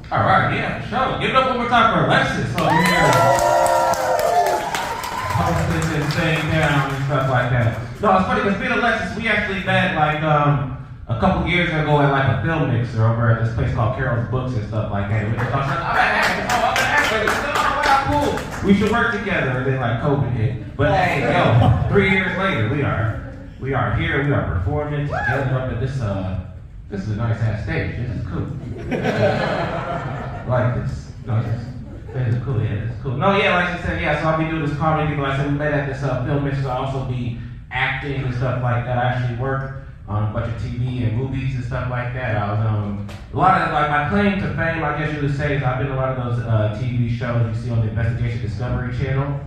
All right, yeah, for sure. Give it up one more time for Alexis over here. Hosting this thing down and stuff like that. No, it's funny because me and Alexis, we actually met like a couple years ago at like a film mixer over at this place called Carol's Books and stuff like that. And we just talked like, I'm an actor. Oh, wow, cool. We should work together. And then like COVID hit. But hey, yo, 3 years later, we are here. We are performing together up at this. This is a nice ass stage. This is cool. Like this. No, this is cool. Yeah, this is cool. No, yeah, like you said, yeah. So I'll be doing this comedy. Like I said, we met at this film mixer. So I'll also be acting and stuff like that. I actually work on a bunch of TV and movies and stuff like that. I was a lot of like my claim to fame, I guess you would say, is I've been in a lot of those TV shows you see on the Investigation Discovery Channel.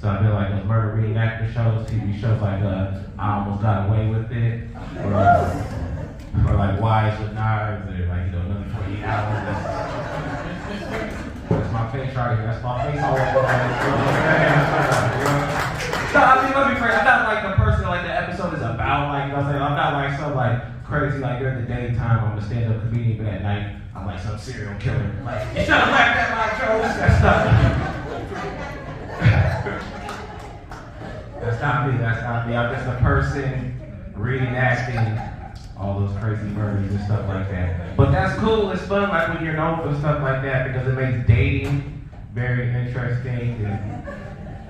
So I've been like those murder reenactor shows, TV shows like I Almost Got Away with It, or like Wives with Knives, or like Another 48 Hours. That's my face right here. That's my face all over. No, I mean, let me phrase. I'm not like the person like the episode is about. Like, you know what I'm saying? I'm not like some like crazy like during the daytime I'm a stand-up comedian, but at night I'm like some serial killer. Like, you should have left that my jokes. That's not me. That's not me. I'm just a person reenacting all those crazy murders and stuff like that. But that's cool. It's fun, like when you're known for stuff like that, because it makes dating very interesting and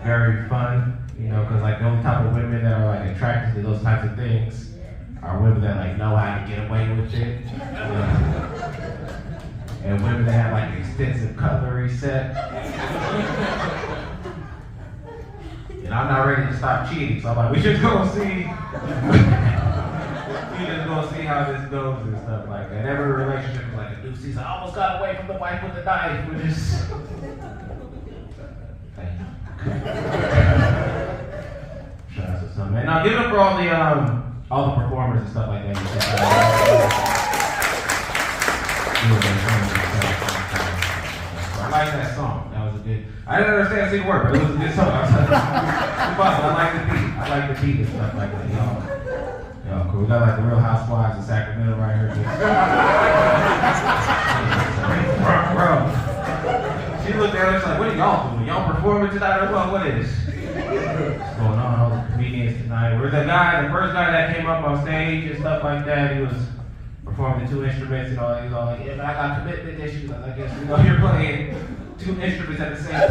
very fun. You know, because like the only type of women that are like attracted to those types of things are women that like know how to get away with it. You know? And women that have like extensive cutlery set. And I'm not ready to stop cheating, so I'm like, we should go see. We just go see how this goes and stuff like that. Every relationship is like a new season. I almost got away from the wife with the knife. We're just. Shout out to some man. Now give it up for all the performers and stuff like that. I like that song. That was a good. I didn't understand a single word, but it was a good song. I like the beat. I like the beat and stuff like that. Y'all cool. We got like the Real Housewives of Sacramento right here. Bro. She looked at us like, what are y'all doing? Y'all performing tonight or what? What is what's going on? All the comedians tonight. Where's the first guy that came up on stage and stuff like that, he was performing 2 instruments and all. He was all like, yeah, but I got commitment issues. I guess, you're playing 2 instruments at the same time.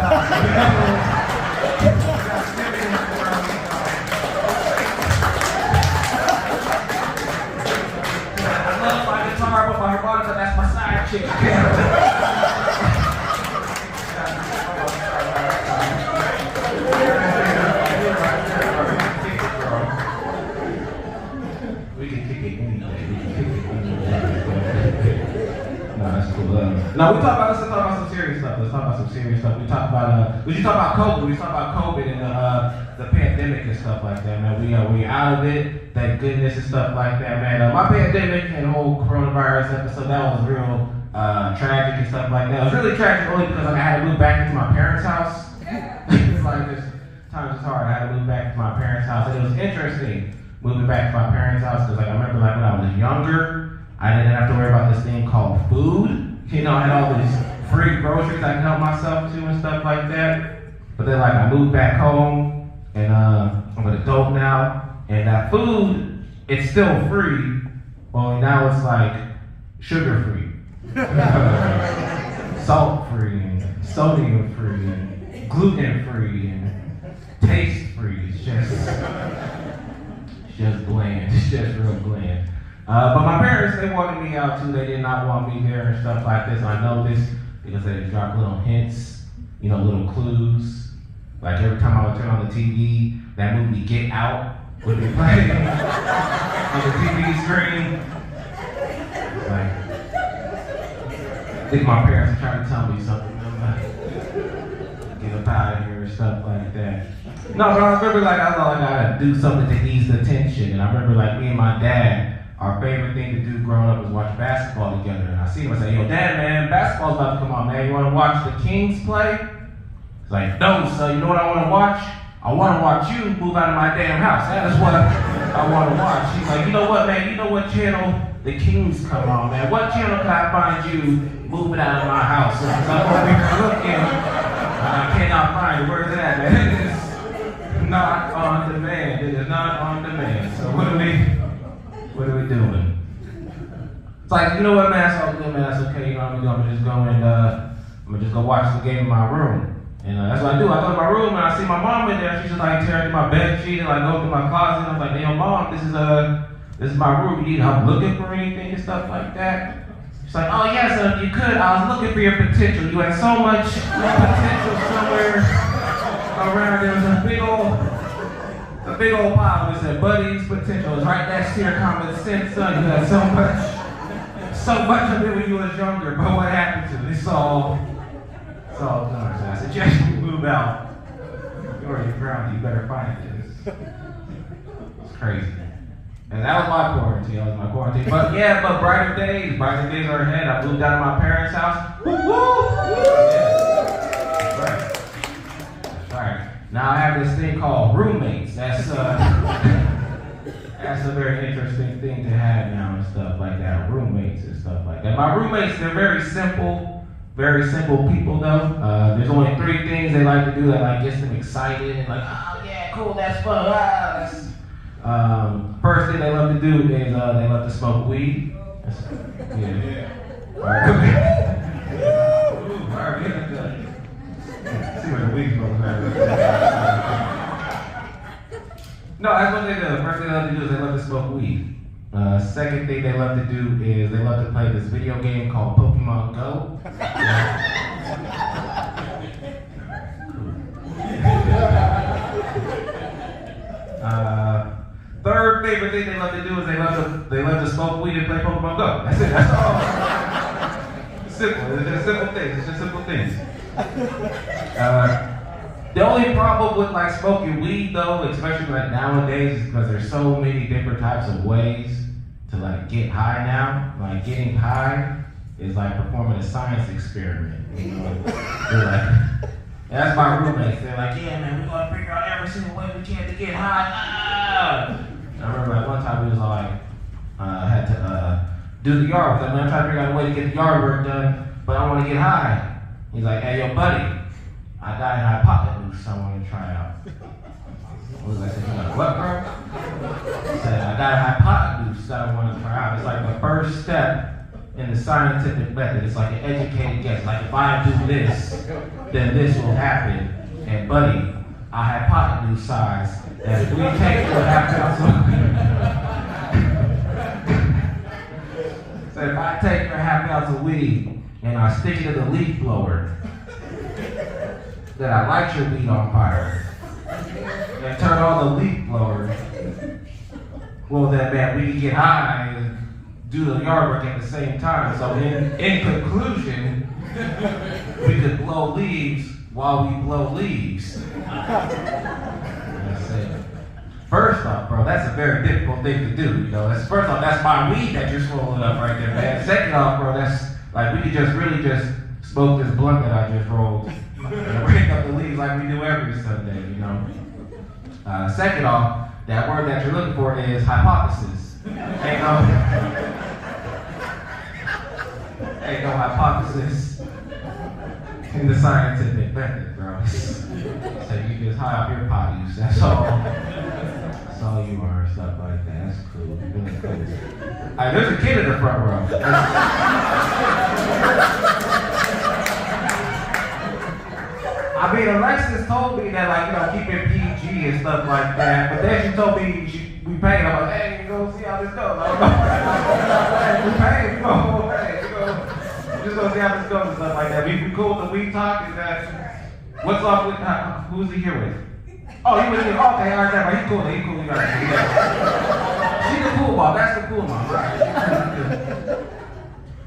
I love my guitar, but my harmonica, that's my side chick. No, let's talk about some serious stuff. We talk about COVID. We talk about COVID and the pandemic and stuff like that, man. We out of it. Thank goodness and stuff like that, man. My pandemic and whole coronavirus episode, that was real tragic and stuff like that. It was really tragic only because I had to move back into my parents' house. It's like this times is hard. I had to move back to my parents' house, and it was interesting moving back to my parents' house because like I remember like when I was younger, I didn't have to worry about this thing called food. You know, I had all these free groceries I could help myself to and stuff like that. But then like I moved back home and I'm an adult now, and that food, it's still free, only now it's like sugar free, salt free, and sodium free, and gluten free, and taste free. It's just bland. It's just real bland. But my parents, they wanted me out too. They did not want me there and stuff like this. And I know this because they dropped little hints, you know, little clues. Like every time I would turn on the TV, that movie Get Out would be playing on the TV screen. Like, I think my parents are trying to tell me something. I'm like, get up out of here and stuff like that. No, but I remember like I thought I gotta do something to ease the tension. And I remember like me and my dad, our favorite thing to do growing up was watch basketball together. And I see him, I say, yo, Dad, man, basketball's about to come on, man. You want to watch the Kings play? He's like, no, son, you know what I want to watch? I want to watch you move out of my damn house. That is what I want to watch. He's like, you know what, man? You know what channel the Kings come on, man? What channel can I find you move it out of my house. So I'm over here looking, I cannot find it. Where's it at, man? It is not on demand. It is not on demand. So what are we doing? It's like, you know what, man, that's all good, man, that's okay. You know, I'm gonna just go and I'm gonna just go watch the game in my room. And that's what I do. I go to my room and I see my mom in there. She's just like tearing through my bed sheet and like go through my closet. I'm like, hey, yo, mom, this is my room. You need help looking for anything and stuff like that? She's like, oh yes, you could. I was looking for your potential. You had so much potential somewhere around. There was a big old pile. It said, Buddy's potential. It's right next to your common sense, son. You had so much of it when you was younger. But what happened to it? It's all done. So I suggest you move out. You're already grounded. You better find it. It's crazy. And that was my quarantine. But yeah, brighter days are ahead. I moved out of my parents' house. Woo woo! Yeah. That's right. Now I have this thing called roommates. That's a very interesting thing to have now and stuff like that. Roommates and stuff like that. My roommates, they're very simple people though. There's only 3 things they like to do that like gets them excited and like, oh yeah, cool, that's fun. First thing they love to do is they love to smoke weed. Yeah. Alright, see where the weed smoke is. No, that's what they do. First thing they love to do is they love to smoke weed. Second thing they love to do is they love to play this video game called Pokemon Go. Third favorite thing they love to do is they love to smoke weed and play Pokemon Go. That's it. That's all. Simple. It's just simple things. The only problem with like smoking weed though, especially like nowadays, is because there's so many different types of ways to like get high now. Like getting high is like performing a science experiment. You know, they're like, that's my roommates. They're like, yeah, man, we're gonna figure out every single way we can to get high. I remember like one time we was like, had to do the yard. I was like, man, I'm trying to figure out a way to get the yard work done, but I want to get high. He's like, hey, yo, buddy, I got an hypotenuse I want to try out. What was I saying? What, bro? He said, I got a hypotenuse that I want to try out. It's like the first step in the scientific method. It's like an educated guess. Like if I do this, then this will happen. And buddy, I hypotenuse size that if we take your half ounce of so if I take your half ounce of weed and I stick it in the leaf blower, then I light your weed on fire and turn on the leaf blower. Well, then, man, we can get high and do the yard work at the same time. So, in conclusion, we could blow leaves while we blow leaves. That's it. First off, bro, that's a very difficult thing to do. You know, first off, that's my weed that you're swallowing up right there, man. Second off, bro, that's like we could just really just smoke this blunt that I just rolled and break up the leaves like we do every Sunday, you know. Second off, that word that you're looking for is hypothesis. Ain't no hypothesis in the scientific method, bro. So you just high off your pot use. That's all you are, stuff like that. That's cool. Really cool. There's a kid in the front row. I mean, Alexis told me that, like, you know, keep it PG and stuff like that. But then she told me we paid. I'm like, hey, you go see how this goes. I'm like, we paid. We just go see how this goes and stuff like that. We cool with the weed talk. Is that what's up with who's he here with? Oh, he was here. Okay, all right, he's cool. He got it. She's the cool mom. That's the cool mom, right?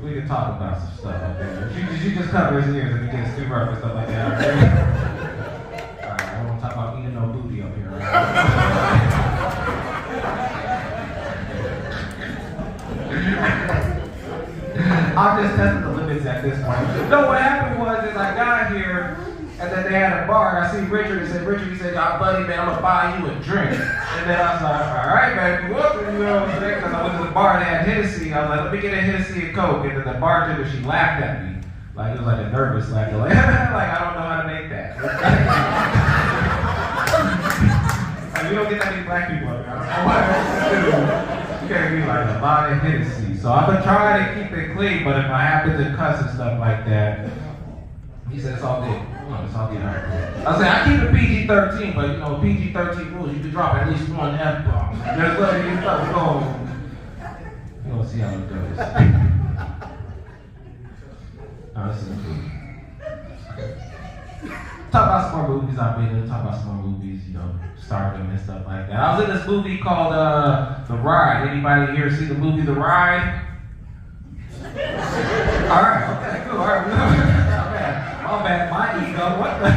We can talk about some stuff up there. She just covers his ears if he gets too rough and stuff like that. Alright, I don't want to talk about eating no booty up here. Right? I'm just testing the limits at this point. No, what happened was is I got here and then they had a bar and I see Richard and he said, oh, buddy, man, I'm gonna buy you a drink. And then I was like, all right, man, what? You know what I'm saying? Because I went to the bar and they had Hennessy. I was like, let me get a Hennessy and Coke. And then the bartender, she laughed at me. Like it was like a nervous laugh. Like, like I don't know how to make that. Like, we don't get that many black people up here. I don't know what else to do. You can't be like a lot of Hennessy. So I've been trying to keep it clean, but if I happen to cuss and stuff like that, he said it's all good. It's all good. All right. I said I keep it PG-13, but you know PG-13 rules. You can drop at least one F-bomb. Just let you stuff go. You gonna see how it goes. No, this is cool. Talk about some more movies I've been in. Talk about some more movies, you know, stardom and stuff like that. I was in this movie called The Ride. Anybody here see the movie The Ride? All right. Okay. Cool. All right. My bad. My ego. What the?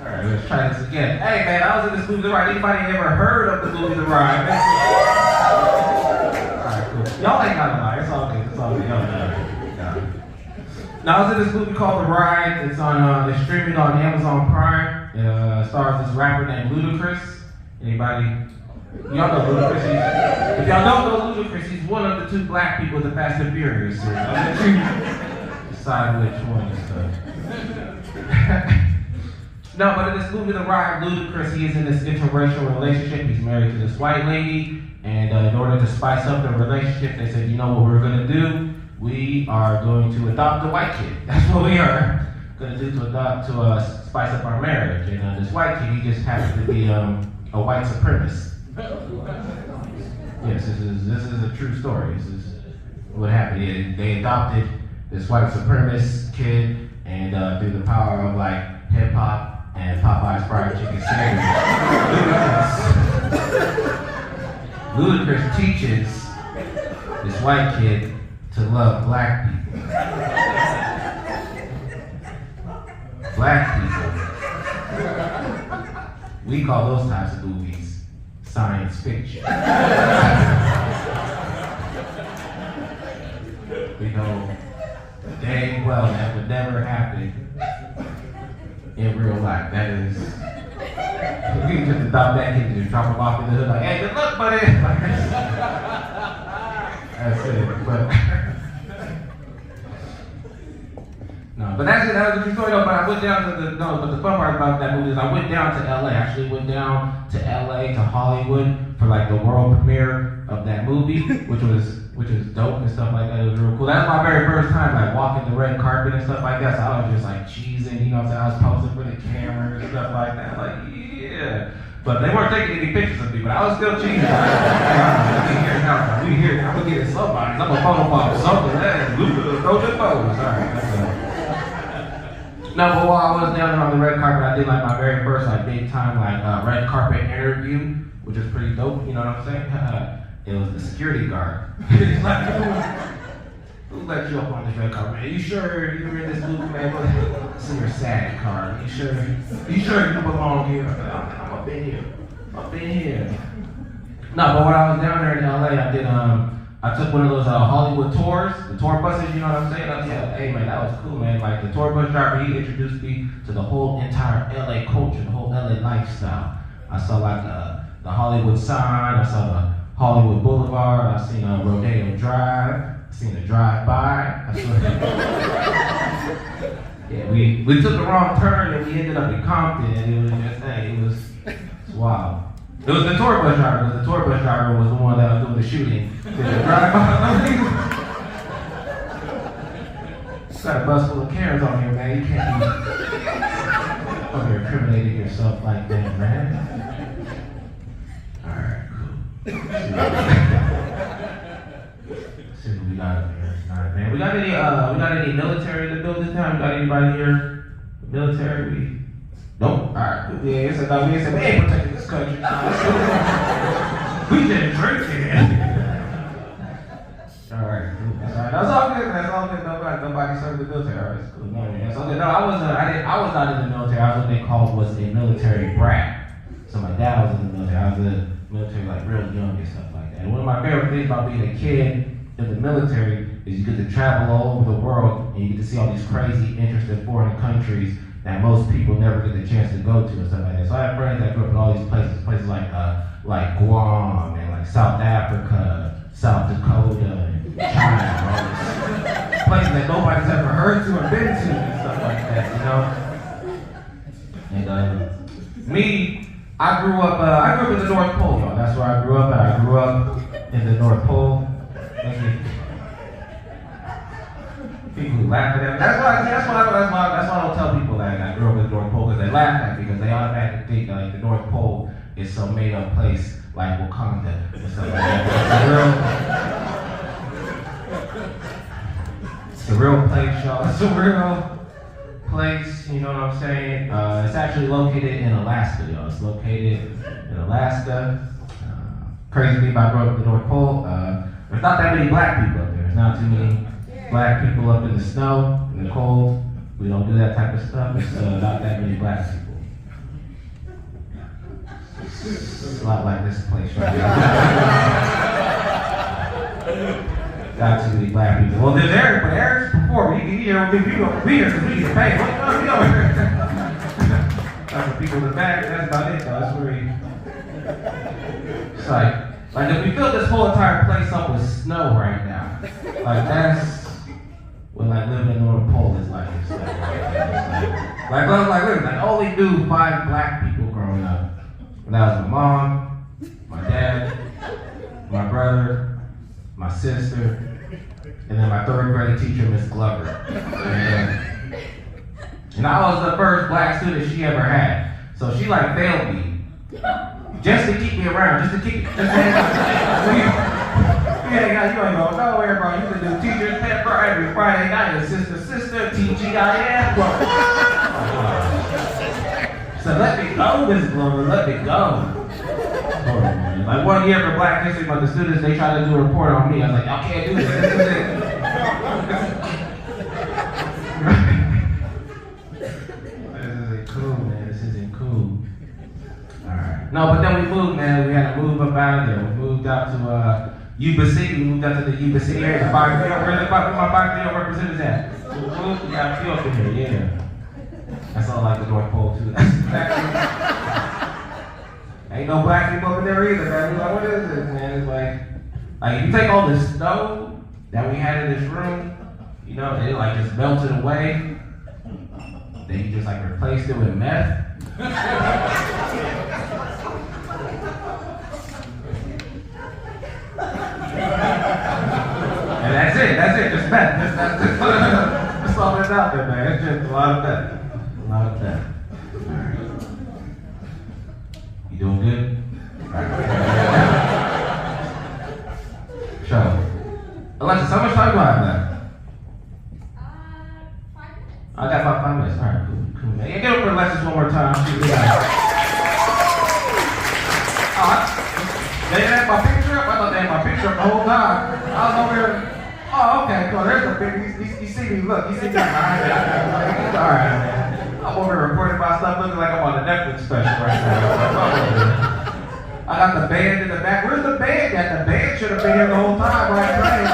All right. Let's try this again. Hey man, I was in this movie The Ride. Anybody ever heard of the movie The Ride? Alright, cool. Y'all ain't gotta lie. It's all good. It's all good. Y'all know. Now I was in this movie called The Ride. It's on it's streaming on Amazon Prime. It stars this rapper named Ludacris. Anybody? Y'all know Ludacris. If y'all don't know Ludacris, he's one of the two black people in the Fast and Furious series. I'll let you decide which one and stuff. No, but in this movie, The Ride, Ludacris, he is in this interracial relationship. He's married to this white lady, and in order to spice up the relationship, they said, you know what we're gonna do? We are going to adopt a white kid. That's what we are gonna do to spice up our marriage. And this white kid, he just happens to be a white supremacist. Yes, this is a true story. This is what happened. They adopted this white supremacist kid, and through the power of like hip hop and Popeye's fried chicken sandwich, Ludacris teaches this white kid to love black people. Black people. We call those types of movies science fiction. We know dang well that would never happen in real life. That is, we can just adopt that kid and just drop him off in the hood like, hey, good luck, buddy. That's it. But that's it. That was a true story though. But I went down to but the fun part about that movie is I went down to LA. I actually went down to LA to Hollywood for like the world premiere of that movie, which was dope and stuff like that. It was real cool. That was my very first time like walking the red carpet and stuff like that. So I was just like cheesing, you know what I'm saying? I was posing for the camera and stuff like that. Like, yeah. But they weren't taking any pictures of me, but I was still cheesing. We here. I'm gonna get in somebody's. I'm gonna photobomb something. Hey, Luca, go to photos. Alright, that's it. No, but while I was down there on the red carpet, I did like my very first like big time like red carpet interview, which was pretty dope. You know what I'm saying? It was the security guard. He's like, who let you up on this red carpet? Are you sure you're in this movie, man? It's in your SAG card. You sure you belong here? I'm up in here. Up in here. No, but when I was down there in LA, I did I took one of those Hollywood tours, the tour buses, you know what I'm saying? Hey man, that was cool, man. Like the tour bus driver, he introduced me to the whole entire LA culture, the whole LA lifestyle. I saw like the Hollywood sign, I saw the Hollywood Boulevard, I seen Rodeo Drive, I seen the drive-by. Yeah, we took the wrong turn and we ended up in Compton, and it was just, hey, it was wild. It was the tour bus driver, because the tour bus driver was the one that was doing the shooting. Got a bus full of Karens on here, man. You can't be over here incriminating yourself like that, man. Alright, cool. Let's see what we got up here tonight, man. We got any military in the building now? We got anybody here? Military? Nope. Alright. Yeah, it's no, we ain't protecting this country. We just drinking. Alright, cool. That's all good. That's all good. Nobody served the military. Alright, it's cool. No, man. So, no, I was not in the military. I was what they called was a military brat. So my dad was in the military. I was in the military like real young and stuff like that. And one of my favorite things about being a kid in the military is you get to travel all over the world and you get to see all these crazy, interesting foreign countries that most people never get the chance to go to and stuff like that. So I have friends that grew up in all these places like Guam and like South Africa, South Dakota, and places that nobody's ever heard to or been to and stuff like that, you know? And me, I grew up in the North Pole, y'all. That's where I grew up at. I grew up in the North Pole. People who laugh at that. That's why I don't tell people that I grew up in the North Pole, because they laugh at me, because they automatically think that like the North Pole is some made up place like Wakanda or something like that. It's a real place, y'all. It's a real place, you know what I'm saying? It's actually located in Alaska, y'all. It's located in Alaska. Crazy thing about growing up in the North Pole, there's not that many black people up there. There's not too many black people up in the snow, in the cold. We don't do that type of stuff. It's not that many black people. It's a lot like this place right here. Got too many black people. Well, there's Eric, but Eric's performing. He here with me. We here because we need to pay. We over here. That's the people in the back. That's about it, though. That's where he. It's like if we fill this whole entire place up with snow right now, like that's what like living in the North Pole is like. It's like I only knew 5 black people growing up. And that was my mom, my dad, my brother, my sister, and then my 3rd grade teacher, Miss Glover. And I was the first black student she ever had. So she like failed me. Just to keep me around, just to keep you ain't go nowhere, bro. You can do teacher's pet for every Friday night. And sister, TGIF, bro. So let me go, Miss Glover, let me go. Like 1 year for Black History Month, the students, they tried to do a report on me. I was like, y'all can't do this, this is it. This isn't cool, man, this isn't cool. Alright. No, but then we moved, man. We had to move up out of there. We moved out to Yuba City. We moved out to the Yuba City area. Where my Bogdale representatives at? We moved, we got a few up in here, yeah. That's all like the North Pole too. Ain't no black people up in there either, man. Like, what is this, man? It's like if you take all the snow that we had in this room, you know, it like just melted away. Then you just like replaced it with meth. And that's it, just meth. That's all that's out there, man. It's just a lot of meth. A lot of that. Alright. You doing good? Sure. Alexis, how much time do I have left? 5 minutes. I got about 5 minutes. Alright, cool. Yeah, get over to Alexis one more time. They didn't have my picture up? I thought they had my picture up the whole time. I was over here. Oh, okay, cool. There's a big, you see me, look, you see me behind it. Alright, man. I'm over here recording about stuff looking like I'm on a Netflix special right now. I got the band in the back. Where's the band at? The band should have been here the whole time, right? Like,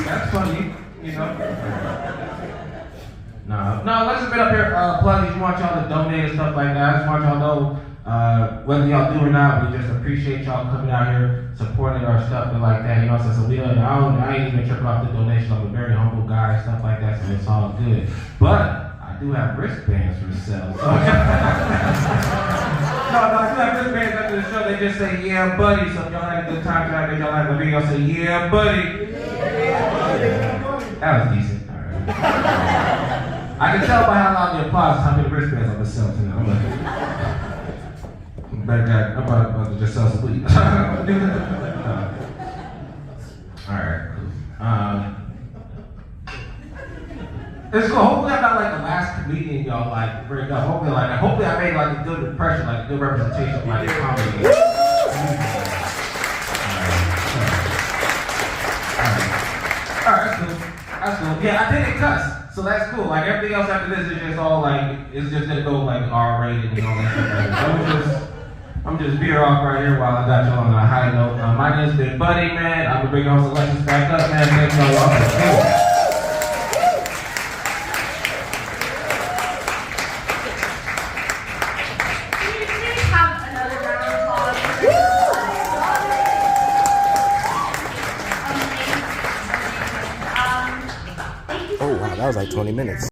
that's funny, you know. No, let's just get up here. Plus, we want y'all to donate and stuff like that. I just want y'all to know whether y'all do or not. We just appreciate y'all coming out here, supporting our stuff and like that. You know what I'm saying? So I ain't even tripping off the donation. I'm a very humble guy and stuff like that, so it's all good. But I do have wristbands for sale. So. No, I do have wristbands after the show. They just say, yeah, buddy. So if y'all had a good time tonight, then y'all have a video say, yeah, buddy. That was decent. All right. I can tell by how loud the applause how many wristbands I'm going to sell tonight. I'm about to just sell some weed. Alright, cool. It's cool. Hopefully I'm not like the last comedian y'all like bring up. Hopefully I made like a good impression, like a good representation of like comedy. Alright, that's cool. That's cool. Yeah, I didn't cuss, so that's cool. Like everything else after this is just all like it's just gonna go like R-rated and all that stuff. I'm just veer off right here while I got y'all on a high note. My name's been Buddy, man. I'm gonna bring host Alexis back up, man. Thank y'all for the Oh wow, that was like 20 minutes.